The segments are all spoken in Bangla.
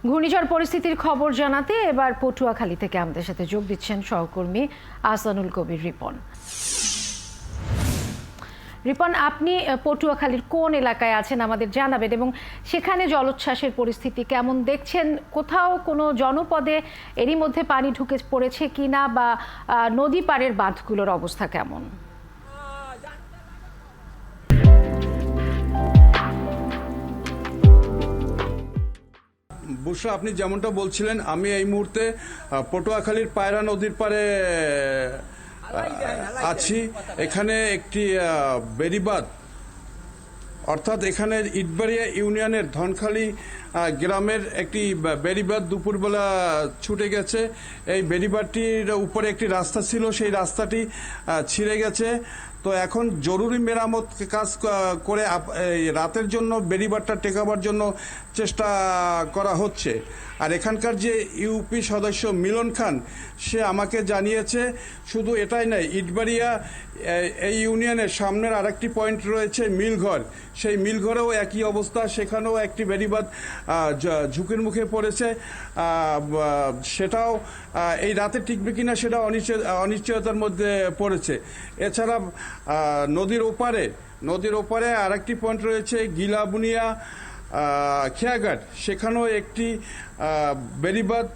ঘূর্ণিঝড় পরিস্থিতির খবর জানাতে এবার পটুয়াখালী থেকে আমাদের সাথে যোগ দিচ্ছেন সহকর্মী আহসানুল কবির রিপন। রিপন, আপনি পটুয়াখালীর কোন এলাকায় আছেন আমাদের জানাবেন, এবং সেখানে জলোচ্ছ্বাসের পরিস্থিতি কেমন দেখছেন? কোথাও কোনো জনপদে এরই মধ্যে পানি ঢুকে পড়েছে কিনা, বা নদী পাড়ের বাঁধগুলোর অবস্থা কেমন? বুশরা, আপনি যেমনটা বলছিলেন, আমি এই মুহূর্তে পটুয়াখালীর পায়রা নদীর পাড়ে আছি। এখানে একটি বেড়িবাঁধ, অর্থাৎ এখানে ইটবাড়িয়া ইউনিয়নের ধনখালী গ্রামের একটি বেড়িবাঁধ দুপুরবেলা ছুটে গেছে। এই বেড়িবাঁধটির উপরে একটি রাস্তা ছিল, সেই রাস্তাটি ছিঁড়ে গেছে। তো এখন জরুরি মেরামত কাজ করে রাতের জন্য বেড়িবাঁধটা টেকাবার জন্য চেষ্টা করা হচ্ছে। আর এখানকার যে ইউপি সদস্য মিলন খান, সে আমাকে জানিয়েছে শুধু এটাই নয়, ইটবাড়িয়া এই ইউনিয়নের সামনের আরেকটি পয়েন্ট রয়েছে মিলঘর, সেই মিলঘরেও একই অবস্থা, সেখানেও একটি বেড়িবাঁধ ঝুঁকির মুখে পড়েছে। সেটাও এই রাতে টিকবে কিনা সেটা অনিশ্চয়তার মধ্যে পড়েছে। এছাড়া নদীর ওপারে আরেকটি পয়েন্ট রয়েছে গিলাবুনিয়া খেয়াঘাট, সেখানেও একটি বেড়িবাঁধ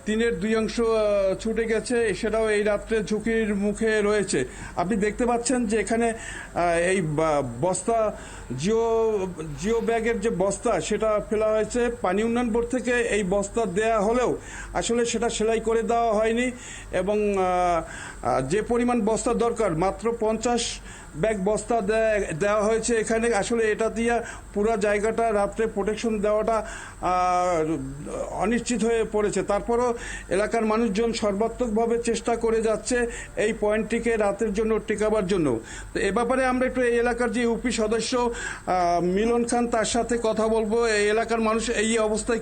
3-এর 2 অংশ ছুটে গেছে, সেটাও এই রাত্রে ঝুঁকির মুখে রয়েছে। আপনি দেখতে পাচ্ছেন যে এখানে এই বস্তা জিও ব্যাগের যে বস্তা, সেটা ফেলা হয়েছে। পানি উন্নয়ন বোর্ড থেকে এই বস্তা দেয়া হলেও আসলে সেটা সেলাই করে দেওয়া হয়নি, এবং যে পরিমাণ বস্তা দরকার মাত্র 50 ব্যাগ বস্তা দেওয়া হয়েছে এখানে। আসলে এটা দিয়ে পুরো জায়গাটা রাত্রে প্রোটেকশন দেওয়াটা অনিশ্চিত হয়ে পড়েছে। তারপরও এলাকার মানুষজন সর্বাত্মকভাবে চেষ্টা করে যাচ্ছে এই পয়েন্টটিকে রাতের জন্য টেকাবার জন্য। তো এ ব্যাপারে আমরা একটু এই এলাকার যে ইউপি সদস্য মিলন খান, তার সাথে কথা বলবো, এই এলাকার মানুষ এই অবস্থায়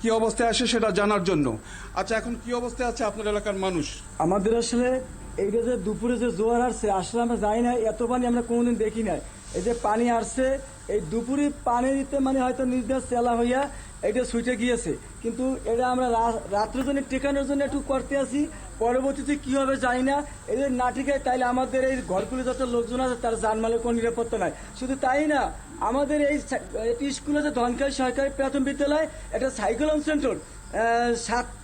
কি অবস্থায় আসে সেটা জানার জন্য। আচ্ছা, এখন কি অবস্থায় আছে আপনার এলাকার মানুষ? আমাদের আসলে এইটা যে দুপুরে যে জোয়ার আসছে, আসলে আমরা যাই না, এত পানি আমরা কোনোদিন দেখি নাই। এই যে পানি আসছে, এই দুপুরে পানি দিতে মানে হয়তো নির্দেশ চেলা হইয়া এটা ছুটে গিয়েছে, কিন্তু এটা আমরা রাত্রের জন্য টেকানোর জন্য একটু করতে আসি। পরবর্তীতে কি হবে জানি না। এদের না টিকায় তাইলে আমাদের এই ঘরগুলো যত লোকজন আছে তার জানমালের কোনো নিরাপত্তা নাই। শুধু তাই না, আমাদের এই স্কুলে যে ধনখালী সরকারি প্রাথমিক বিদ্যালয়, একটা সাইক্লোন সেন্টার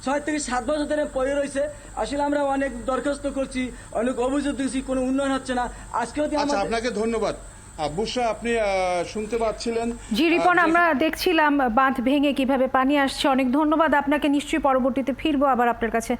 6 থেকে 7 বছর ধরে পড়ে রয়েছে। আসলে আমরা অনেক দরখাস্ত করছি, অনেক অভিযোগ দিচ্ছি, কোনো উন্নয়ন হচ্ছে না। আজকেও আপনাকে ধন্যবাদ। বুশরা, আপনি শুনতে পাচ্ছিলেন। জি রিপন, আমরা দেখছিলাম বাঁধ ভেঙে কিভাবে পানি আসছে। অনেক ধন্যবাদ আপনাকে। নিশ্চয়ই পরবর্তীতে ফিরবো আবার আপনার কাছে।